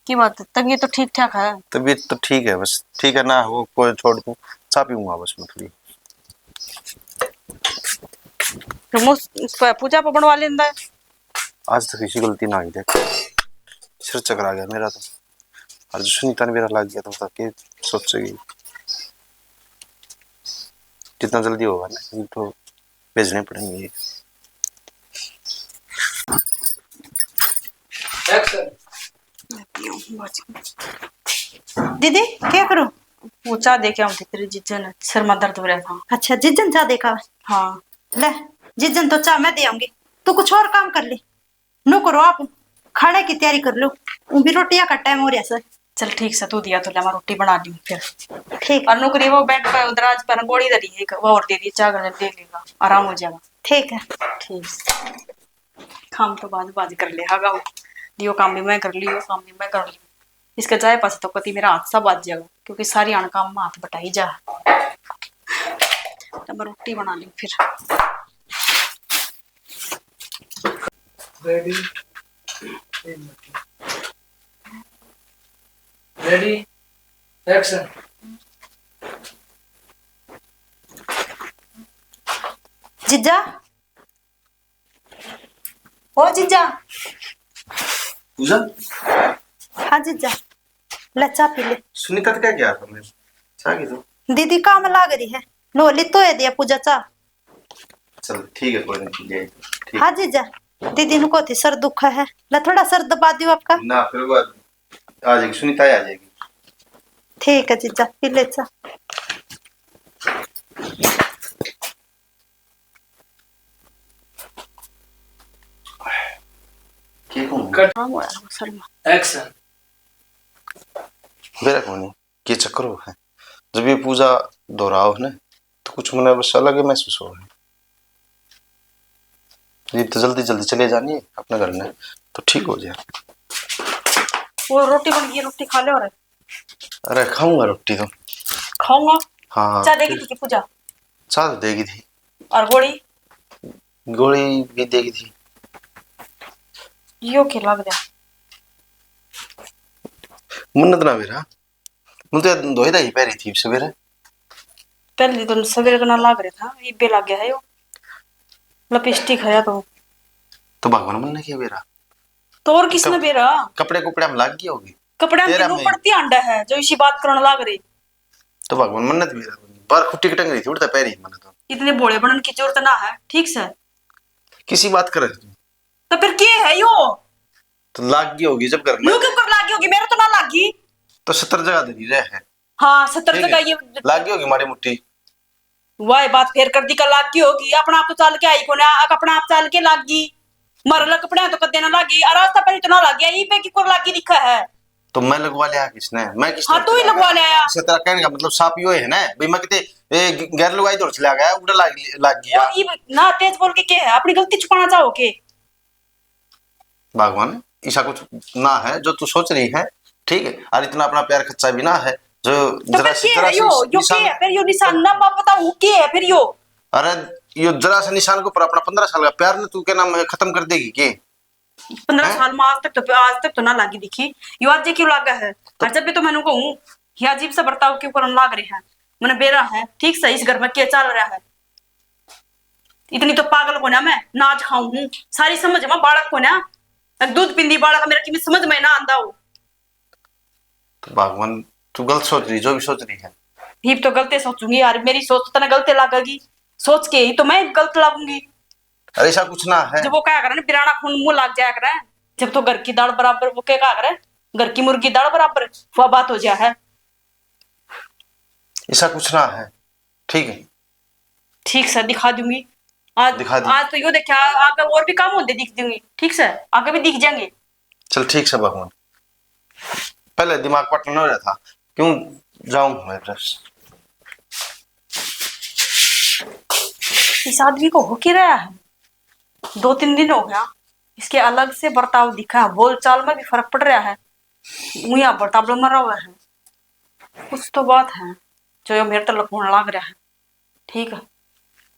की बात है, तबीयत तो ठीक ठाक है? तबीयत तो ठीक है बस ठीक है ना वो कोई छोड़ दूं चाय पीऊंगा बस मैं थोड़ी। तो पूजा पर बनवा लेंदा, आज तक किसी गलती ना हुई देख, सिर चकरा गया मेरा तो, और जो सुनीता ने मेरा लग गया तो बता के सोचेगी जितना जल्दी होगा ना तो भेजने पड़ेंगे। एक्शन। दीदी क्या करूं? वो चाय दे के आऊँ थी तेरी जीजा ने, सिर में दर्द हो रहा था। अच्छा जिज्जन चाह देखा। हाँ ले जिज्जन तो चाह मैं दे आऊंगी, तू कुछ और काम कर ले। नो करो आप खाने की तैयारी कर लो, वो भी रोटियां का टाइम हो रहा सर। चल ठीक से, तू दिया तो ले मैं रोटी बना दी फिर। ठीक और नौकरी वो बेड पर दराज पर गोली धरी है, वो और दे दी, चाय दे लेगा, आराम हो जाएगा। ठीक है। ठीक, काम तो बाद कर ले हागा, दियो काम भी मैं कर ली, वो काम भी मैं कर ली। इसके जाए पास तो कति मेरा हाथ सा बाज जाएगा, क्योंकि सारी आन काम में हाथ बटाई जा। तो मैं रोटी बना ली फिर। Ready ready action. जीजा, ओ जीजा। पूजा, हाँ जीजा, ले चाह पी ले। सुनीता तो क्या किया तुमने? चाह की तो दीदी काम लाग रही है, नोली तो है दिया पूजा चाह। चल ठीक है, कोई नहीं ले ठीक। हाँ जीजा, दीदी नु को थी सर दुखा है, ले थोड़ा सर दबा दियो आपका। ना फिर वो आ जाएगी, सुनीता आ जाएगी। ठीक है जीजा, पी ले चाह। ठीक हूँ काम हो रहा है सर में। एक्शन। मेरा कौन ये चक्कर है, जब ये पूजा दोहराओ है ना तो कुछ मैंने बस अलग ही महसूस हो रहा है। ये तो जल्दी जल्दी चले जानी है अपने घर में तो ठीक हो जाए। वो रोटी बन गई, रोटी खा ले। और अरे खाऊंगा रोटी तो। खाऊंगा। हाँ चाय देगी थी कि पूजा? चाय तो देगी थी, और गोली? गोली भी देगी थी। यो के लग गया मन्नत ना मेरा, मुझे तो दो ही दही पैरी थी सवेरे। पहले तो सवेरे का ना लाग रहा था, ये बे लग गया है यो लिपस्टिक है तो भगवान मन ने किया मेरा तो और किसने बेरा? कपड़े कुपड़े में लाग गई होगी, कपड़ा में नो पड़ती अंडा है जो इसी बात करने लाग रही। तो भगवान मन्नत मेरा बार खुट्टी की टंग रही थी उड़ता पैरी मैंने तो। इतने भोले बनने की जरूरत ना है, ठीक से। किसी बात कर रहे तो फिर क्या है यो? तो लाग गई होगी जब घर में। नो क्यों कर लागी होगी, मेरे तो ना लागी। तो 70 जगह दे रही है। हाँ 70 जगह ये लागी होगी मारी मुट्ठी। वाह बात फेर कर दी का लागी होगी, अपना आप तो चल के आई को ना, अपना आप चल के लागी। मरल कपड़े तो कदे ना लागी, और रास्ता पर इतना लाग गया, ई पे की कोर लागी दिखा है। तो मैं लगवा लिया किसने? मैं किस? हाँ तू ही लगवा ले आया। इस तरह कहने का मतलब साफ यो है ना भाई, मैं किते गैर लगवाई तो चला गया उड़ा लाग गया। और ये ना तेज बोल के क्या है, अपनी गलती छुपाना चाहो के? भगवान ऐसा कुछ ना है जो तू सोच रही है, ठीक है। और इतना अपना प्यार खच्चा भी ना है जो तो जरा फिर क्या है यो क्या है फिर यो निशान ना मैं बताऊं क्या है फिर यो? अरे यो जरा सा निशान को पर अपना 15 साल का प्यार ने तू क्या नाम खत्म कर देगी के? 15 साल में आज तक तो ना लागी दिखी, यो आज क्यों लागा है? और जब भी तो मैंने कहूं ये अजीब सा बर्ताव क्यों करने लाग रहे हैं, मैंने बेरा है ठीक से, इस घर में क्या चल रहा है? इतनी तो पागल को ना मैं नाच खाऊं हूं, सारी समझ में बालक को ना, दूध पिंदी बालक मेरा की समझ में ना आंदा हो। तो भगवान तू गलत सोच रही, जो भी सोच रही है। ही तो गलती सोचूंगी यार, मेरी सोच तो ना गलती लागेगी, सोच के ही तो मैं गलत लागूंगी। अरे ऐसा कुछ ना है। जब वो क्या करे बिराना खून मुंह लाग जाया करे, जब तो घर की दाल बराबर, वो क्या करे घर की मुर्गी दाल बराबर, वो बात हो जाए है। ऐसा कुछ ना है, ठीक है। ठीक से दिखा दूंगी आज, आज तो यो देखा, आगे और भी काम होते दिख दूंगी, ठीक से आगे भी दिख जाएंगे। चल ठीक से भगवान, पहले दिमाग पटना हो रहा था, क्यों जाऊं मैं बस। इस आदमी को हो क्या रहा है? 2-3 दिन हो गया इसके अलग से बर्ताव दिखा, बोल चाल में भी फर्क पड़ रहा है, मुझे बर्ताव मरा हुआ है। कुछ तो बात है जो मेरे तक होने लग रहा है, ठीक है।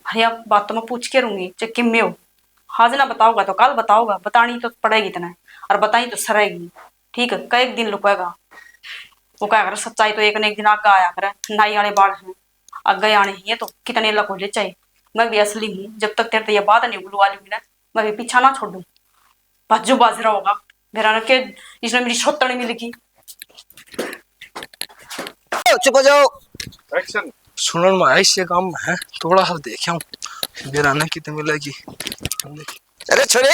हरिया बात तो मैं पूछ के रहूंगी चक्की में हो, आज ना बताओगा तो कल बताओगा, बतानी तो पड़ेगी इतना, और बताई तो सरेगी, ठीक है। कई दिन लुकेगा, वो क्या करे सच्चाई तो एक न एक दिन आगे आया करे, नाई वाले बाल हैं आगे आने ही है, तो कितने लग हो चाहिए। मैं भी असली हूँ, जब तक तेरे तो ये बात नहीं बुलवा लूंगी ना, मैं भी पीछा ना छोड़ दूँ, बाजू बाजरा होगा मेरा के, इसने मेरी छोतनी मिलेगी। चुप हो जाओ। एक्शन। सुनन में ऐसे काम है, थोड़ा सा देखा हूँ बेराना कितने मिलेगी। अरे छोरे।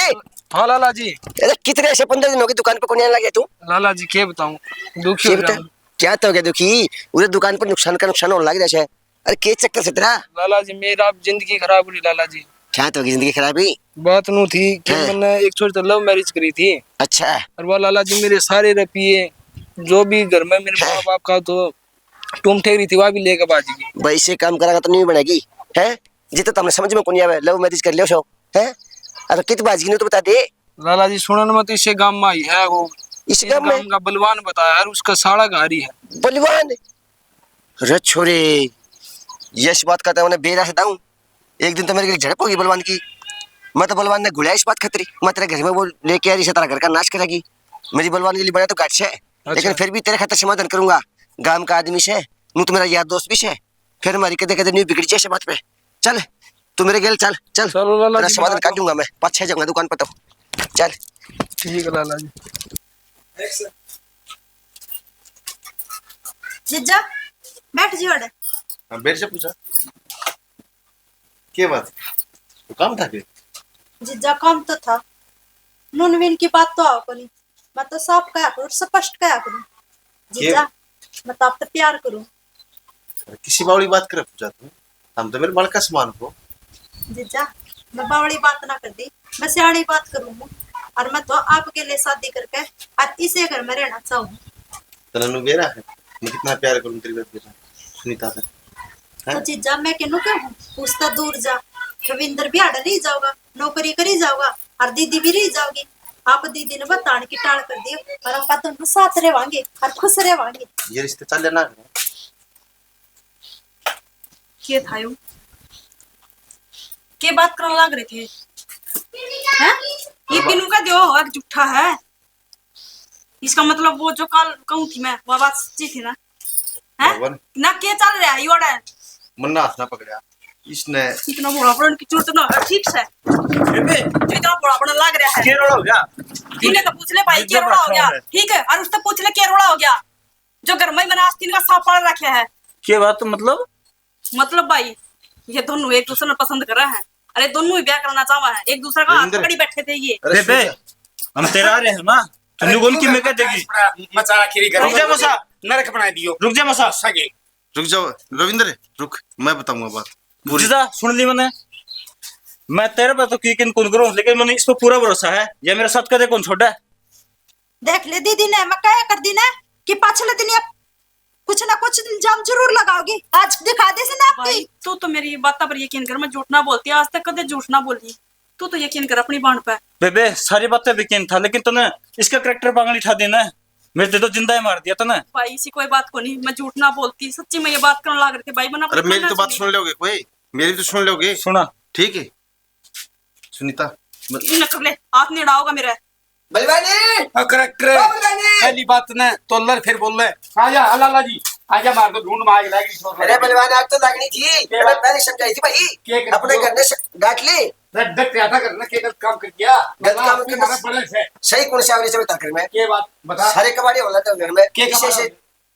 हाँ लाला जी। अरे कितने ऐसे 15 दिन हो गए दुकान पे कौन आने लगे तू? लाला जी क्या बताऊं, दुखी हो रहा हूं। क्या तो हो गया दुखी उरे दुकान पर नुकसान का नुकसान होने लग जाए है। अरे के चक्कर से तेरा लाला जी मेरा जिंदगी खराब हुई लाला जी। क्या तो होगी जिंदगी खराब हुई। बात नू थी कि हाँ। मैंने एक छोरी तो लव मैरिज करी थी अच्छा और वो लाला जी मेरे सारे रुपये जो भी घर में मेरे माँ बाप का तो टूम ठेरी थी वह भी लेकर बाजी गई। भाई से काम करेगा तो नहीं बनेगी है जितना तुमने समझ में कौन आवे लव मैरिज कर लियो सो है। अब कित बाजी ने तो बता दे लाला जी सुनने में तो इसे गांव में आई है वो इस गांव में का बलवान बताया यार उसका साड़ा गारी है। बलवान रे छोरे यश बात करता मैंने बेरा से दाऊं एक दिन तो मेरे लिए झड़प होगी बलवान की। मैं तो बलवान ने घुड़ाया इस बात खतरी मैं तेरे घर में वो लेके आ रही से तेरा घर का नाश करेगी। मेरी बलवान के लिए बड़ा तो घाट से लेकिन फिर भी तेरे खातिर समाधान करूंगा। गांव का आदमी से नू तो मेरा यार दोस्त भी से फिर हमारी कदे कदे नहीं बिगड़ी जाए बात पे। चल तू मेरे गेल चल चल चलो लाला तेरा जी समाधान काट दूंगा मैं 5-6 जाऊंगा दुकान पर तो चल। ठीक है लाला जी। जीजा बैठ जी ओडे हाँ, बेर से पूछा क्या बात तो काम था फिर जीजा काम तो था नूनवीन की बात तो आओ कोनी मैं तो साफ कया करूं स्पष्ट कया करूं जीजा मैं तो आप तो प्यार करूं। किसी बावड़ी बात करे पूछा तू हम तो मेरे बड़का समान हो। जीजा मैं बावड़ी बात ना कर दी मैं सियाणी बात करूं और मैं तो आपके लिए शादी करके आज इसे घर में रहना चाहूँ। तनु बेरा है मैं कितना प्यार करूं तेरी बात बेरा सुनीता से तो जीजा मैं कहूँ क्या हूँ पूछता दूर जा रविंदर भी आड़ा रही जाओगा नौकरी करी जाओगा और दीदी भी रही जाओगी। आप दीदी ने बताने की टाल कर दी और आप दोनों साथ रहेंगे और खुश रहेंगे। ये रिश्ते चल लेना के था यूं के बात करने लग रहे थे हैं ये बिनू का दो एक झूठा है इसका मतलब वो जो कल कहूँ थी मैं वो बात सच्ची थी ना है भगवान। ना क्या चल रहा है ये वाला मन्ना हाथ ना पकड़ा इसने इतना बड़ा बड़ा की जरूरत ना है, ठीक से इतना बड़ा बड़ा लग रहा है के रोड़ा हो गया ठीक है तो पूछ ले भाई क्या रोड़ा हो गया ठीक है और उससे पूछ ले क्या रोड़ा हो गया जो घर में मैंने आस्तीन का साफ पाल रखा है। क्या बात मतलब भाई ये दोनों एक दूसरे को पसंद कर रहे हैं अरे दोनों ही ब्याह करना चाहवा है एक दूसरे का हाथ रविंद्र। पकड़ी बैठे थे ये अरे बेबे हम तेरा आ रहे हैं ना तुमने बोल की मैं कह देगी मचा खीरी कर रुक जा मसा नरक बना दियो रुक जा मसा सगे रुक जाओ रविंद्र रुक मैं बताऊंगा बात पूरी जीजा सुन ली मैंने मैं तेरे पे तो यकीन कौन करूं लेकिन मैंने इस पर पूरा भरोसा है ये मेरा साथ कदे कौन छोड़ा है। देख ले दीदी ने मैं क्या कर दी ना कि पाछले दिन आप कुछ ना कुछ इल्जाम जरूर लगाओगी आज दिखा दे से ना भाई आपकी। तू तो मेरी बात पर यकीन कर मैं झूठ ना बोलती आज तक कदे झूठ ना बोली तू तो यकीन कर अपनी बाण पे बेबे सारी बातें यकीन था लेकिन तूने इसका करेक्टर पागल उठा देना है मेरे ते तो जिंदा ही मार दिया तूने। भाई इसी कोई बात को नहीं मैं झूठ ना बोलती सच्ची में ये बात करने लग रहे थे भाई बना अरे मेरी तो बात सुन लोगे कोई मेरी तो सुन लोगे सुना ठीक है सुनीता इन कर ले हाथ नहीं डाओगा मेरा बलवानी अकरक्रे पहली बात ने तोलर फिर बोल ले आजा लाला जी आजा मार दो ढूंढ मार लागी छोड़ अरे बलवान आग तो लगनी थी मैं पहले समझाई थी भाई अपने घर ने गांठ ली रद्द क्या था करना के गलत काम कर दिया गलत काम अपने करना- घर पड़े से सही कौन से आवरी से बता कर मैं के बात बता सारे कबाड़ी होला तो घर में के इसे कबाड़ी? से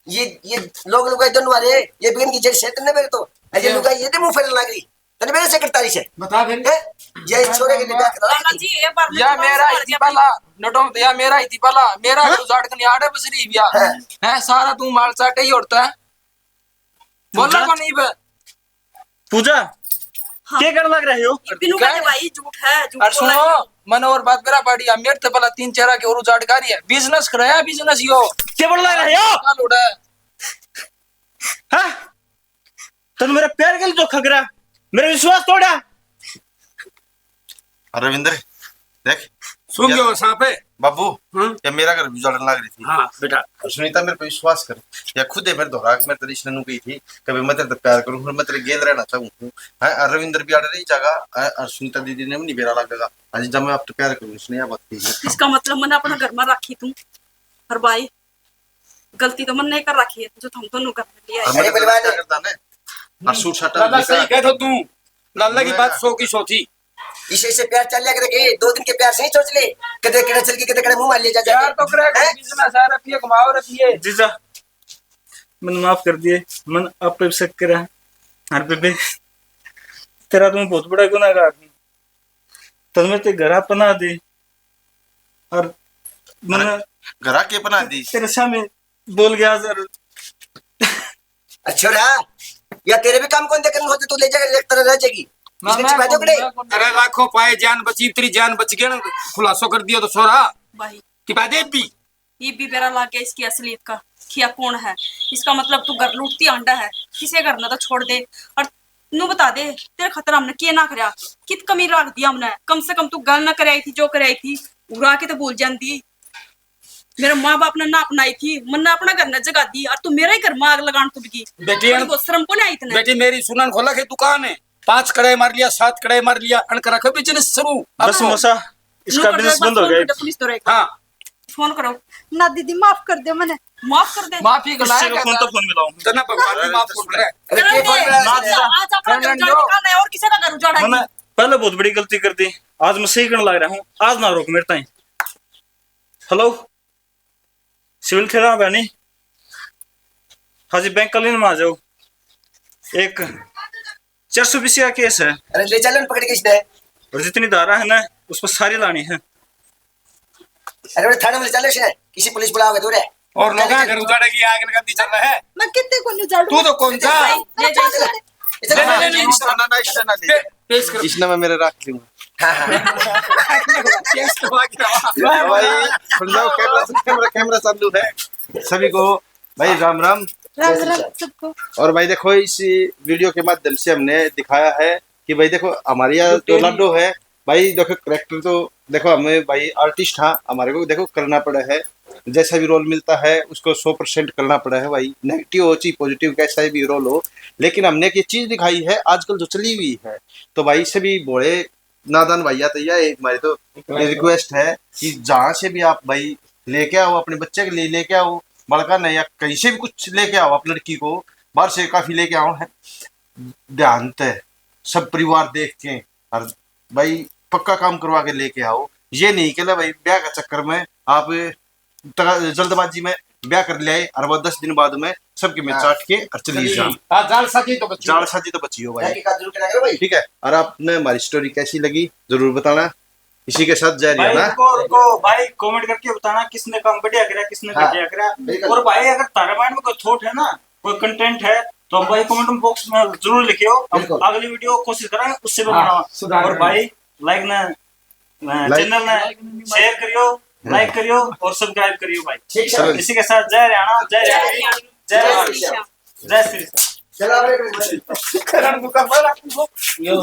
ये लोग लुगाई दोनों वाले ये बिगन की जड़ से तन्ने मेरे तो ये लुगाई ये दे मुंह फेरने लग रही तन्ने मेरे सेक्रेटरी से बता फिर हैं? ये छोरे के लिए ब्याह करा लाला दी। जी एक बार या मेरा इति पाला नटो या मेरा इति पाला मेरा घर उजाड़ के नियाड़े बसरी बिया है सारा तू माल चाटे ही उड़ता है बोला को नहीं बे पूजा क्या कर लग रहे हो बिनू का भाई झूठ है झूठ और बोला सुनो मन और बात मेरा बढ़िया मेरे तो पला 3-4 के और उजाड़ गारी है बिजनेस कराया बिजनेस यो क्या बोल रहे हो चल उड़ा हाँ तन मेरा प्यार के लिए जो खगरा मेरा विश्वास तोड़ा। रविंद्र देख सुन गयो सांपे बाबू या मेरा घर भी जलने लग रही थी हां बेटा और सुनीता मेरे पे विश्वास कर या खुद है मेरे दोहरा मैं तेरी स्ननु गई थी कभी मैं तेरे प्यार करूं फिर मैं तेरे गेल रहना चाहूं है और रविंद्र भी आड़ रही जगह और सुनीता दीदी ने भी नहीं बेरा लगेगा आज जब मैं आप तो प्यार करूं इसने बात की इसका मतलब मैंने अपना घर में रखी तू और भाई गलती तो मन नहीं कर रखी है जो तुम दोनों कर लिया और है मैं बलवान क्या करता ना और सूट साटा लाला सही कह दो तू लाला की बात 100 की 100 थी इसे प्यार चल लिया करेगी 2 दिन के प्यार से ही सोच ले कदे कदे चल के कदे कदे मुंह मार ले जा यार तो करेगा बिजनेस है रुपये कमाओ रुपये जीजा मन माफ कर दिए मन आप पे शक करा हर बेबे तेरा तुम बहुत बड़ा गुनाहगार हूँ तुम्हें ते घर अपना दे और मन घरा के बना दी तेरे सामने बोल गया सर अच्छा रहा या तेरे भी काम कौन देकर होते तू ले जाकर एक तरह रह जाएगी इसमें छिपा दो कड़े अरे लाखों पाए जान बची तेरी जान बच गया ना खुलासो कर दिया तो सोरा भाई टिपा दे भी ये भी बेरा ला के इसकी असलियत का खिया कौन है। इसका मतलब तू घर लूटती अंडा है, किसे करना तो छोड़ दे और नू बता दे तेरे खतरा हमने किए ना करया, कित कमी रख दिया हमने। कम से कम तू गल ना कराई थी, जो कराई थी उड़ा के तो भूल जाती। मेरे माँ बाप ने ना अपनाई थी, मन ने अपना घर न जगा दी और तू मेरा ही घर में आग लगान तुड़ गई। बेटी शर्म को नहीं इतने। बेटी मेरी सुनन खोला के दुकान है 5 कड़े मार लिया 7 कड़े मार लिया अनकर रखो बिजनेस शुरू बस मौसा इसका बिजनेस बंद हो गया। पुलिस तो रहेगा। हाँ फोन करो ना दीदी माफ कर दे मैंने। माफ कर दे। माफी किसी को फोन तो फोन मिलाऊं तना भगवान भी माफ कर रहा है अरे कर के दे। बोल रहा है आज अपना घर उजाड़ निकालना है और किसी का घर उजाड़ा मैंने है। पहले बहुत बड़ी गलती कर दी, आज मैं सही करने लग रहा हूँ। आज ना रोक मेरे ताई। हेलो सिविल थे ना बहनी? हाँ जी बैंक कॉलोनी में आ जाओ। एक 420 का केस है अरे ले चलन पकड़ के इसने और जितनी धारा है ना उस पर सारी लानी है। अरे बड़े थाने में चले इसने किसी पुलिस बुलाओगे तू रे और लोग घर उजाड़ेगी आग लगाती चल रहा है मैं कितने को निजाड़ तू तो कौन सा ले जा ले। पेश करो इसने मैं मेरे रख लूंगा हाँ हाँ पेश करवा के रवा। भाई सुन जाओ, कैमरा कैमरा चालू है। सभी को भाई राम राम। राम राम सबको। और भाई देखो इस वीडियो के माध्यम से हमने दिखाया है कि भाई देखो हमारे यहाँ जो लड्डू है भाई देखो करेक्टर तो देखो हमें भाई आर्टिस्ट हाँ हमारे को देखो करना पड़ा है। जैसा भी रोल मिलता है उसको 100% करना पड़ा है भाई, नेगेटिव हो चाहे पॉजिटिव कैसा भी रोल हो। लेकिन हमने एक ये चीज दिखाई है आजकल जो चली हुई है, तो भाई सभी बड़े नादान भैया तैया एक हमारी तो रिक्वेस्ट है कि जहाँ से भी आप भाई लेके आओ अपने बच्चे के लिए लेके आओ, बड़का नहीं या कहीं से भी कुछ लेके आओ, आप लड़की को बाहर से काफी लेके आओ है ध्यान तय सब परिवार देख के और भाई पक्का काम करवा के लेके आओ। ये नहीं कि भाई ब्याह का चक्कर में आप जल्दबाजी में ब्याह कर ले आए और वो 10 दिन बाद में सबके में चाट के और चली जाओ। हाँ जाल साथी तो बच्चों जाल साजी तो बची हो भाई, का जरूर करा करो भाई ठीक है। और आपने हमारी स्टोरी कैसी लगी जरूर बताना। इसी के साथ जारी है भाई ना। रुको भाई कमेंट करके बताना किसने काम बढ़िया करा किसने हाँ, घटिया करा। बिल्कुल। और भाई अगर तारे माइंड में कोई थॉट है ना कोई कंटेंट है तो हम भाई कमेंट बॉक्स में जरूर लिखियो, हम बिल्कुल। अगली वीडियो कोशिश करेंगे उससे भी हाँ, बनाना। सुधार और करेंगे। भाई लाइक ना चैनल ने शेयर करियो लाइक करियो और सब्सक्राइब करियो भाई। ठीक चलो। है इसी के साथ जय हरियाणा जय हरियाणा जय श्री श्याम। जय श्री राम। चलो करण दुकान पर यो